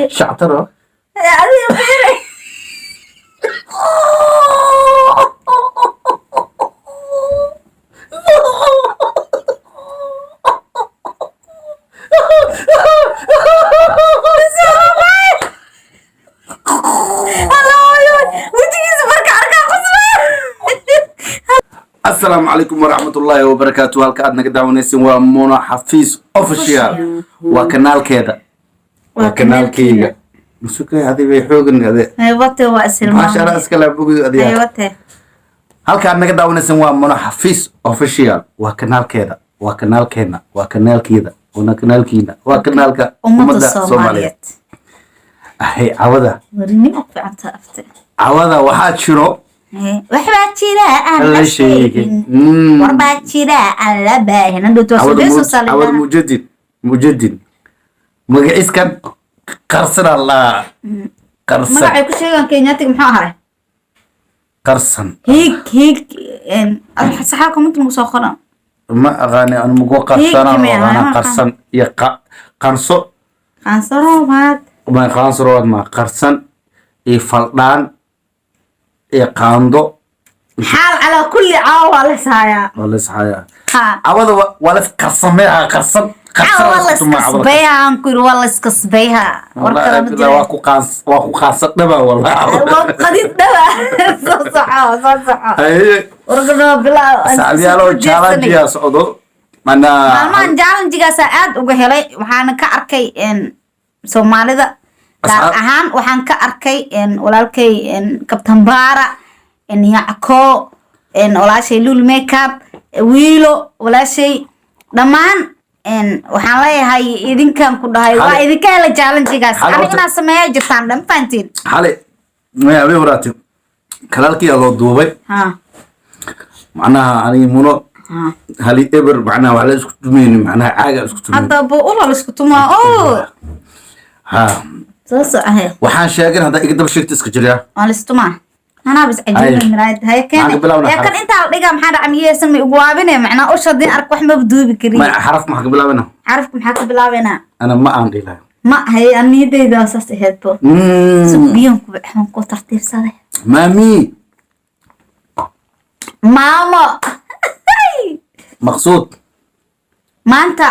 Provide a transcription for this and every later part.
شعتره السلام عليكم ورحمة الله وبركاته. هل كأدنا قد ونسين ومنى حفيظ أوفيشال وكنال كذا وكنال كيجا مسوكي هذه بيحوقن هذه هيوته واسلم ما شاء الله اسكلا بوجي هذه هيوته هل كأدنا قد ونسين ومنى حفيظ أوفيشال وكنال كذا وكنال كنا وكنال كذا وكنال كينا وكنال ك أمة الصومالية هي عوضة ورني أقف عن تأفته عوضة واحد شنو وحبات شراء لا شيء وحبات شراء لا باهي ندو توصل صلي عوض مجدد مجلس كان قرصن الله قرصن ما عيكو شيء كينياتك محاهرة قرصن هيك صحاكم انتم مسوخرة ما أغاني أنا مقول قرصن أنا قرصن يقع قرصو قرصروات ما قرصروات ما قرصن يفلدان يقاندو حال على كل عاوة لسايا ولسحايا ها عوض ولا قرصميها قرصن والله اسكسبيها انكر والله اسكسبيها والله واكو قاص دبا والله قديد دبا صح اي ورقنا بلا ساليالو challenge يا سعودو maalmahan challenge-gaas aad uga helay waxaan ka arkay Soomaalida gaar ahaan waxaan ka arkay walaalkay Kabtan Baara Yacko walaashay Lul Makeup wiilo walaashay dhamaan waxaan leeyahay idinkan ku dhahay waa idinka la challenge-gaas anigana sameeyo jirtaan dhan faantiin xalay ma yaabay waraati kalaalkii loo duubay macnaha ani muno هل إبر معناه وعلى اسكت تميني معناه عاقة اسكت تميني هذا بقول اسكت تما أوه ها صح هي وحان شاقر هذا يقدر شيء تسكجريا أنا استمع أنا بس عجيب من رايد هاي كان أنت لقى محل عمية اسمي أبوابنا معنا أوش هذين أرك وحنا بدو بكري ما حرف ما قبل أنا عارفكم حق بلاوينا أنا ما عندي لا ما هي أني ده أساس هيدبو سبيهم كبحهم كو ترتيب صدق مامي ماما مقصود ما أنت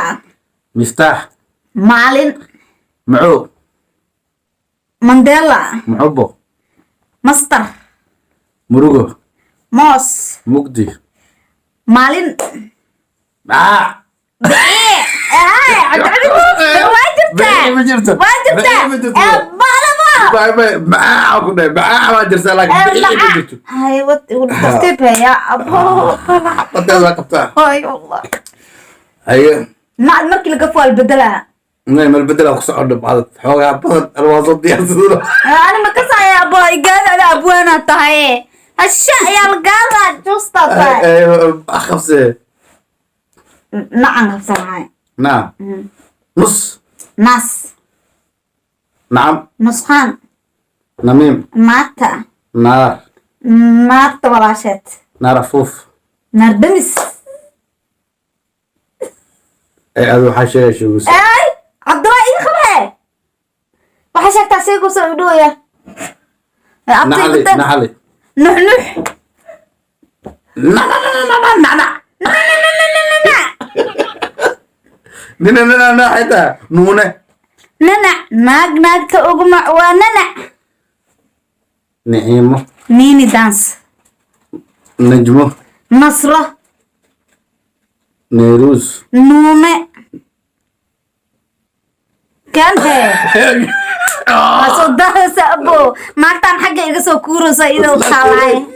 مفتاح مالين معو مانديلا معبو مستر مروجو موس مقدي مالين ايه هاي واجبته ما درس لك هاي وتكتبها يا ابو هاي والله هي ما المركي لقفوا البدلة نعم البدلة وصعد بعض حوالي بعض الوظيفة دي انا ما كسر يا ابو قال على ابونا طاي الشيء يا القاضي جوستا ايوه خمسة نعم خمسة نعم نص نص نعم نصحان نميم ماتا نار ماتا ولا شت نار فوف نار دمس اي هذا حاشا شو بس اي عبد الله ايه خبره وحشك تاسيكو سعودويا نحلي نحلي نحنح لا حتى نونة ناق تأجمع وننع نعيمة ميني دانس نجمة نصرة نيروز نومة كان هي صدق سأبو ما كان حاجة يقصو كورو سيدة وخلاي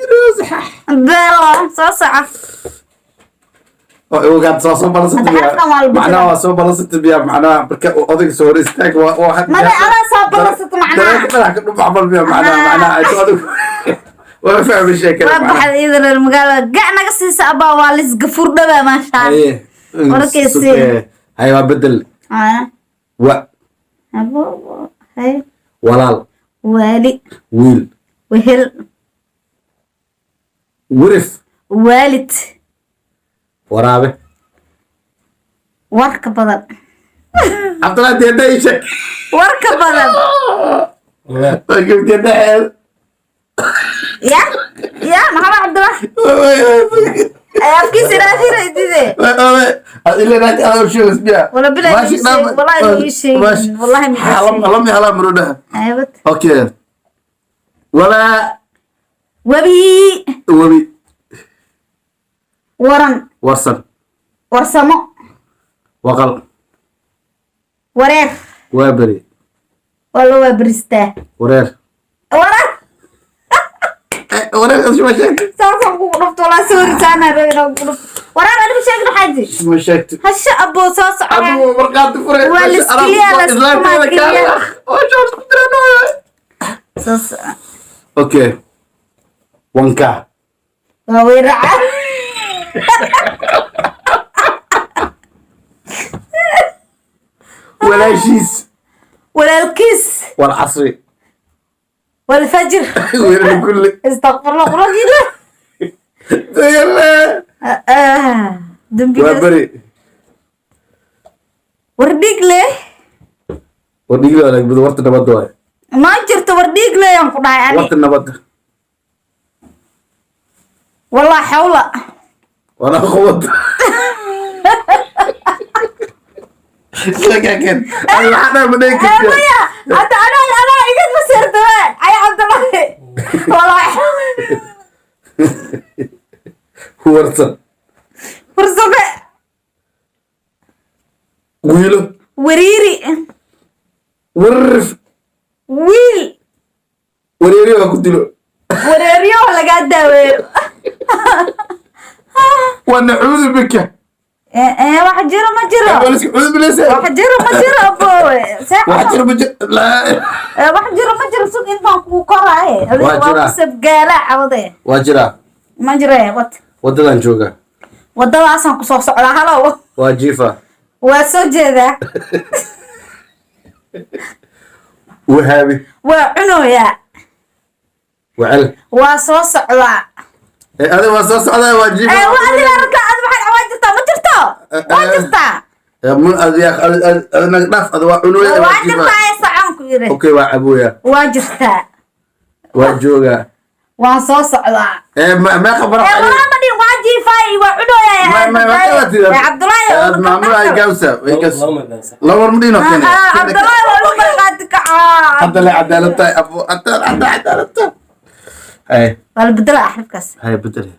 بلا صاصعة وقعد صاصو بلست بيها معناه صاصو بلست بيها معناه بركة أضيق سوري استاك واحد ما أنا صاصو بلست معناه لا كنت بعمل بيها معناه أتوقع ولا فهم الشيء ما بحد إذن المقالة قعنا قصي سأبا والس قفور دبا ما شاء ايه وركيسي هاي ما بدل و أبو هاي ولال والي ويل وهل ورف والد ورابه warka badan Cabdullaahi deeda ii sheeg. warka badan Waa gabdhiya dhexeed. ya maxamed cabdullaahi afkiisa raadina idide إلا ناك أنا وشو اسمها. ولا بلا يشيء والله يشيء والله من حلم حلم مرودها. ايوه أوكي. ولا وبي ورن ورسن ورسمو وقل ورير وابري ولا وبرسته ورير ورير شو مشاكل؟ سامسونج قلت والله سوري سانا ورا انا مشاكل حاجه شو مشاكل؟ هش ابو صوص أبو بركات فرق. صوص أوكي. وانكا. ويرع ولا شيس. ولا الكيس والعصري. والفجر وين كل. استغفر الله رجل يلا. دمبي وابري. ورديك ليه وديك له لك بدورت نبض واي. ما جرت ورديك ليه يا قضاي علي ورت النبض. والله حولة وانا خوض. لكن انا بديك يا انا ايجاد مسيرت اي عبد الله والله هو ورث فرصة ويلو وريري ورف ويل وريري وكنت له وريريو ولا قاعد داوي ونعوذ بك ايه واحد جرى ما جرى اعوذ بالله واحد جرى ما جرى ابوي واحد لا واحد جرى ما جرى سوق انت كو كراي واحد جرى. سب قالا عوضي واجرا ما جرى وات ودلان جوجا wadadaasaan ku soo socdaa halow waa jiifa waa soo jeedaa wahaabi waa cunoyaa wacel waa soo socdaa adiga waa soo socdaa waa jiifa waa adiga arka ad maxaad waa jirtaa ma jirto waa jirtaa mun adiga adna dhaf ad waa cunoyaa waa jirtaa ee socon ku yiri okay waa cabuya waa jirtaa waa jooga waan soo socdaa ما خبر والله ما دي واجي فاي وعدويا يا ما عبد الله ما ما جاوسه ويكس لا ورمدينو كان عبد الله والله قادك عبد الله عدالة ابو عدالة هاي والبدل احبكس هاي بدل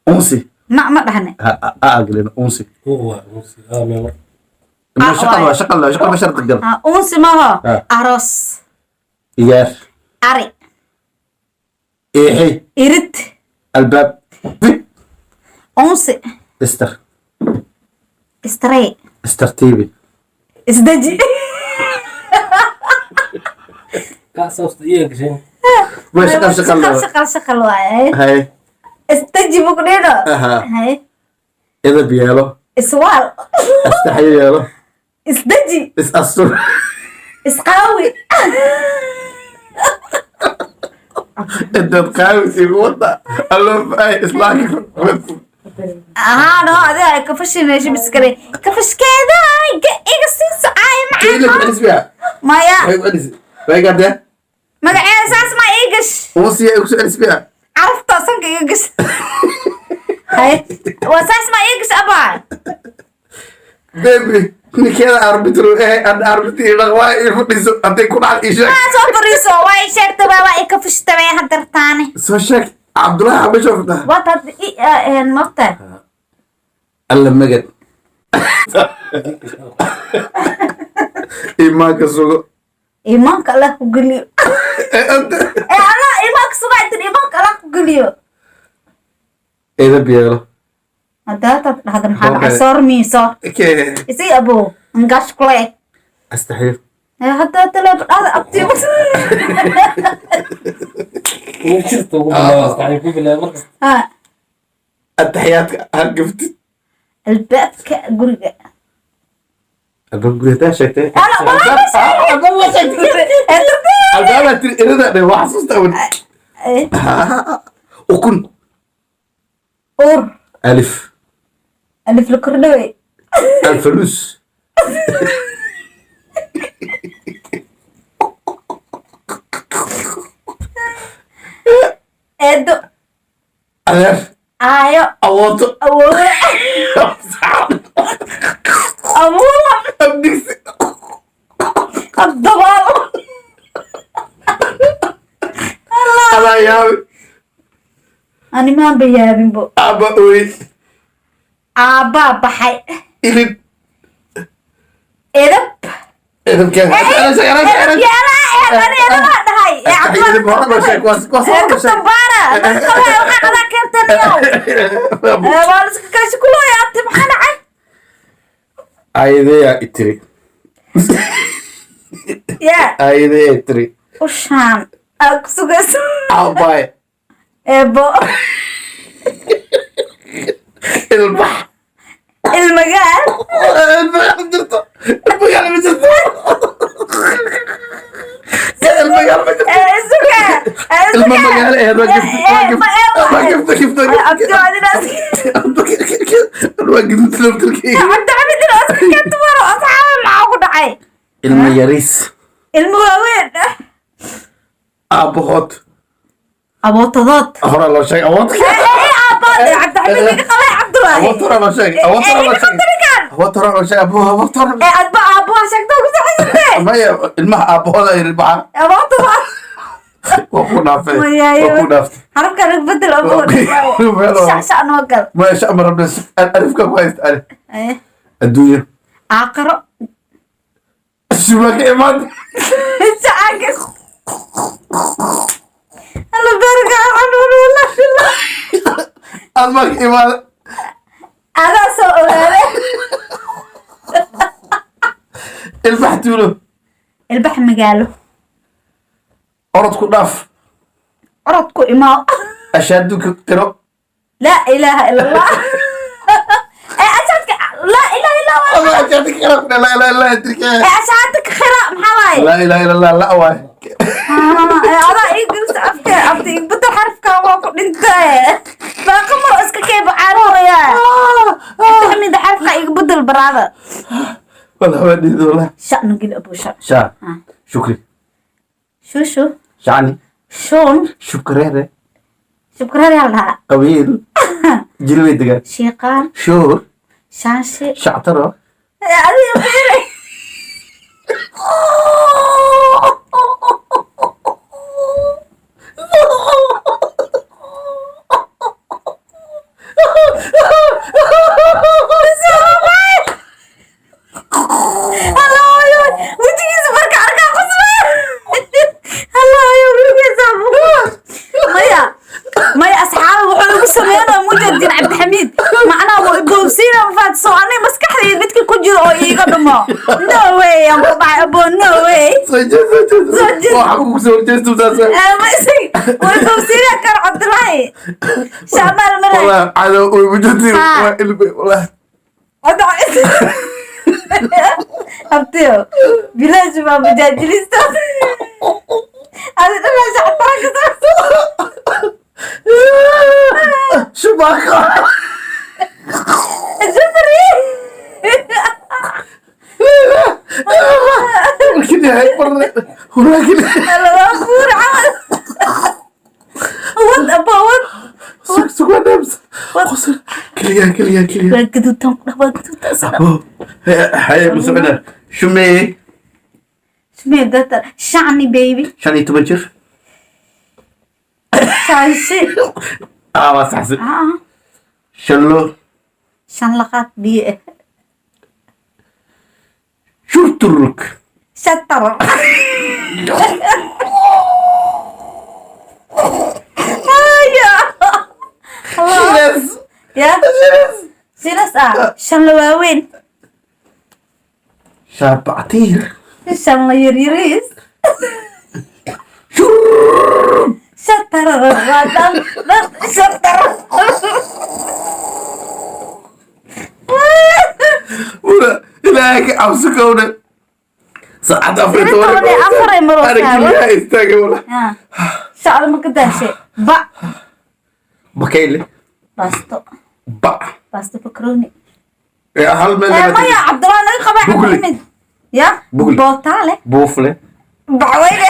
انسي ما دحني اقلنا انسي هو ميمر ما شغل ما شرط القلب انسي ما هو اروس يار اري ايه إرد الباب أنسي استري استرتيبي اسدجي كاسوست يجين ما شغل شغل واي هاي استجي بكرينا هاي اذا بيالو اسوال استحي يالو اسدجي اسأسر اسقاوي انت تقاوي في الوضع الله فاي اسلاك no adiga kafashinaysa biskare kafashkeeda iga sii socay كيلك علس بيها maya هاي علس باي قاعدة magaceeda saas ma iigash وصي يكسو علس بيها carafta sanka iga gash hay waa saas ma iigash abaa بيبي نكيلا اربيترو ايه انا اربيتي لغواي يفديسو انتي كون على ايشك soo fariiso waa i sheegtay baa i kafashtay way hadartaane سو شك عبد الله عم شوفته what had mafta الله مجد إيمانك سوق iimaanka Allah ku geliyo أنت Allah iimaanka sugaaytan iimaanka Allah ku geliyo إذا بيرو hadda dhahdan maxaa Okay. dhacay soor miiso كي isi abo ngash kule أستحيل hadda talaab dhahda abtiyo وشفته بالله يعني بالله مركز ha التحيات هالقفت albaabka guriga الباب قلت شكتي أنا والله الباب تري إذا ده واحد صوت وكن ur ألف alif la kordhaway الفلوس eedo adeer aayo awooto awoowe abuula abdigsi abdabaal adaa yaabi animaan ba yaabinbo aabba ooy aabbaa baxay ilib edab edabkeen ayadeyaa itiri ayadeyaa itiri ushaan aa ku sugayso aabbaay eebo ilbax ilmagaan ilmagaan ma jirto ilmagaan ma jirto ilmagaan ma jirto ilma magaalo eed waa gifta ilma yariis ilma waaweyn aabahood abootadood horaa loo sheegay awood awood horaa loo sheegay awood horaa loo sheegay awood horaa loo sheegay awood horaa maya ilmaha aabahooda ay ilbaxa waa ku dhaafay waa ku dhaaftay harabkan bedel noo gal maya shacma rabna alifka ku haysta alif adduunya aaqaro shubla ka imaad alla barga aad baa ka imaada adaa soo ogaade ilbax tuulo ilbax magaalo orod ku dhaaf orod ku imaaw ashaaduka tiro laa ilaaha ila allah ashadka laa ilaha illa allah ashaaduka tiro la la la tirka ashadka khira maxaa waaye la ilaha illa allah la waay adaa igirsa afka abti igbada xarafka waa ku dhintay baaqo mar iska keebo caarooya inta xarafka igbadal baraada wala wadi dola sha'nu gil abu sha shukri shushu shani shon shukrere shukrere Allah qabiil jilwediga shiiqaan shur shaanshi shactaro adiga fiire maya asxaaba wuxuu igu sameynaa mujadin cabdixamiid macnaha wuu igoobsiina mafaatiso ani maskaxdayda midka ku jiro oo iiga dhumo no way aan ku dhacay abo no way waxa ku soo jeesto taas wuu igoobsiina kar cabdilaahi shacmaal maray wala cado oo mujadin waa ilbe wala abtiyo bilaash baa majaajilista adi dhanaa shactaanka شباكة شفري ولكن هاي مرة ولكن الغفور عمل ود أبوت سكوا نمس قصر كليا وقدو تنقل وقدو تسرع هاي مسؤولة شمي شمي دتر شعني بيبي شاني تبجر شانشي ما صح شلو شنلقات بيه شو ترك شطر شنس يا شنس شنلواوين شاب عطير شنلا يريريس شو شطر شطر ولا إلهك عوسكونا ساعات أفريقيا أفري مرة أنا كلها استاجي ولا شعر ما كده شيء بكيلي باستو با باستو بكروني hal meel maya cabdullah naga qaba Bugli. cabdimid ya Bugli. bootaale buufle bacweyne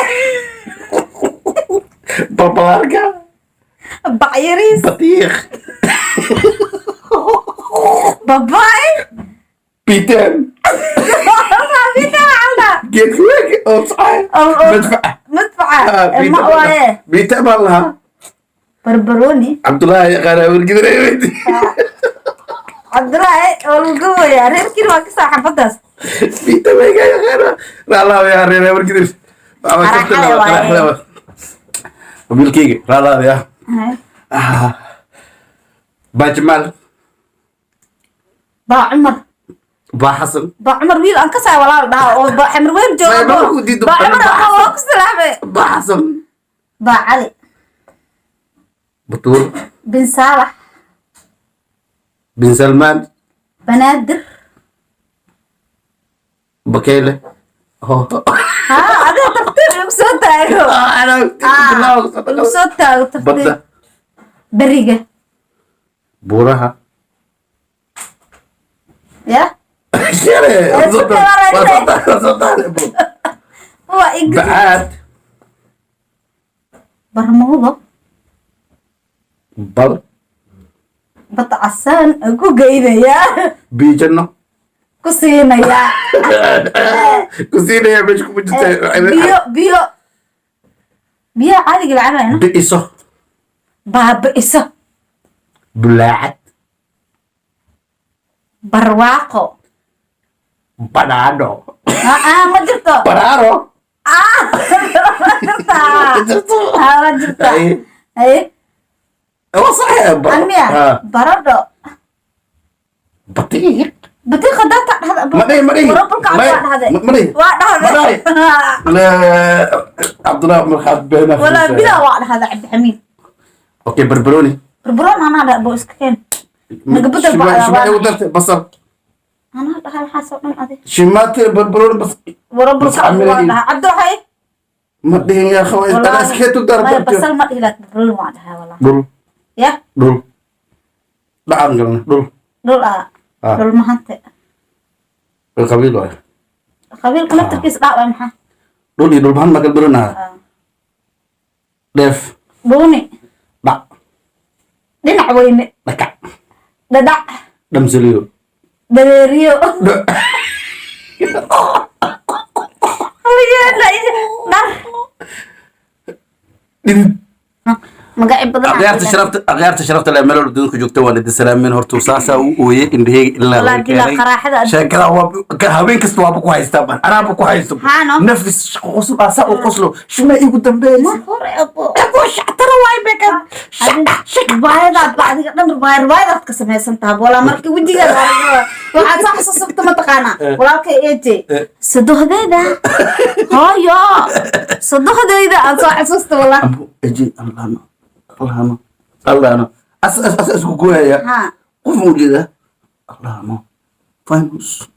balbalaarka bacyariis batiiq babaay biitaan geedka weelka oo saxay madfaca madfaca ma waaye biitaan baan lahaa barbaroni cabdullaahi yaqaanaa wargidanaydi cabdulaahi oo lagu waya reerkiin waa kasoo xabadaas biitaan baa iga yaqaanaa raalaabaya reeraa wargidan wiilkayga raalaabaya baa jamaal baa cumar baa xasan baa cumar wiil aan kasaay walaal dhaha oo baa xamar weyn jooga Baa ku diido baa badan, cumar baa oo ku salaame baa xasan baa cali batuur bin saalax bin salmaan banaadir bakeyle ha adiga tartiib igu soo taago igu soo taago tartiib badda beriga buuraha ya shale waa igu bacaad barmuudo bal bada casaan ku geynaya biijano ku siinaya ku siinaya meesha kuma biyo biyo biyo caadiga lacabayna bi'iso baabi'iso bulaacad barwaaqo banaano ma jirto baraaro ma jirto ma jirto ay wasaxee amiya baradho batiiq batiiqa data dhahda madhay warabulka waa dhahde waa dhahde cabdullah markaad beena wala bila waa dhahda cabdixamiid okay barbaroni barbaroon anaa dhaha bo iska keen naga bedel shimaa igu dartay basal anaa dhaha waxaas oo dhan adi shimaate barbaroni bas warabulka waa dhaha cabdiraxay ma dhihin yaa khaway ana iskeetu darba basal ma dhihi laak barbaroon waa dhaha wala dhul ya dhul dhacan galna dhul dhul dhul mahante qabiil waay qabiilka laftarkiisa dhac waa maxaa dhul iyo dhul mahan ma galbaranaha dheef dhuuni dhac dhinac weyne dhakac dhadhac dhamsaliyo dareeriyo dhar dhidid magaci badan akhyaarta sharafta leh meel walba dadku joogta waan idin salaamin horta saasaa u ooyey indhaheyga ilaa Walaa laga dilaa keenay qaraaxada adduunka. sheekada waa habeen kasta waaba ku haystaa man anaaba ku haysto Haano. nafis qosl asaa u qoslo shima igu dambeeyay hore abo shactara waay bekan ribaayadaad ba adiga dhan ribaayadaad ka samaysan tahay walaa markii wejigeeda waxaad soo xasuusabta mataqaanaa walaalka eeje sadohdeyda hooyo sadohdeyda aan soo xasuusta walaa ambo eji allahno as isku gooyaya ha qof u jeeda allahno famous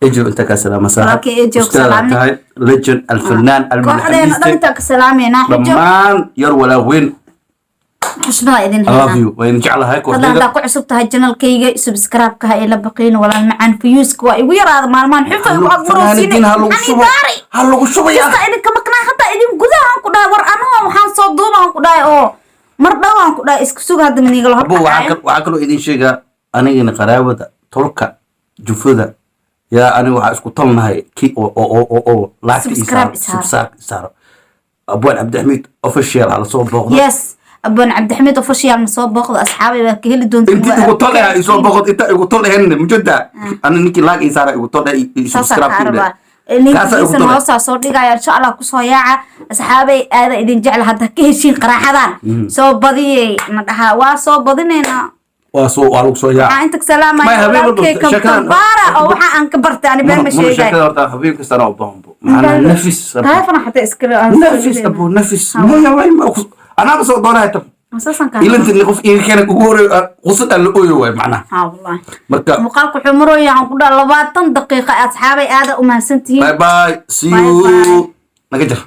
ejo inta ka salaama Walaalka Ejo ku Ustaad salaamay. tahay legend alfanaan kooxdeena almanaxiste dhanka ka salaameynaa xujo dhammaan yar walaa weyn xusnada idin I love heynaa you waan jeclahay hadda kooxdayda haddaa ku cusub tahay janalkayga subscribe-ka ha ila baqiin walaal macaan fiyuuska waa igu yaraada maalmahan xifay ugu fanaanidiin ha lagu shubo daari ha lagu shubaya kasta idinka maqnaa hataa idin gudahaan ku dhahay war anoo waxaan soo duubaan ku dhahay oo mar dhowaan ku dhahay isku suga hadda maniigalo abo waxaa kaloo idin sheegaa anigana qaraabada tolka jufada yaa aniga waxaa isku talnahay ki oo laagta Subscribe isaaro abwaan cabdixamiid official hala soo booqdo yes abaan cabdixamiid official ma soo booqdo asxaabay baa ka heli doonta inti igu tol ah isoo booqod inta igu tol ahayn mujada ana ninkii laag isaara igu tol subscribe ku saasaaarabaa Kaasa ugu ninkiisana dara. hoosaa soo dhigaya insha allah kusoo yaaca asxaabay aada idin jecla hadda ka heshiin qaraaxadan soo badiyey na dhahaa waa soo badinaynaa waa lagu soo yaa waxaa inta ka salaamaya Ma, habeen walaalkay walba sheekadan- kabtabaara oo waxaa aan ka bartay ani been ma sheegay sheekada horta habeen kastana u baahanbo macnaa nafis taayfana xataa iskale nafis abo nafis anaaba soo doonaya tab asaasan ka ilantii qof iga keena ugu horeeyo qusad aan la ooyo waay macnaha haa wallahi marka muuqaalku wuxuu marooya waxaan ku dhaha 20 daqiiqa asxaabay aada u mahadsantihiin bye bye see Bye, bye. you naga jar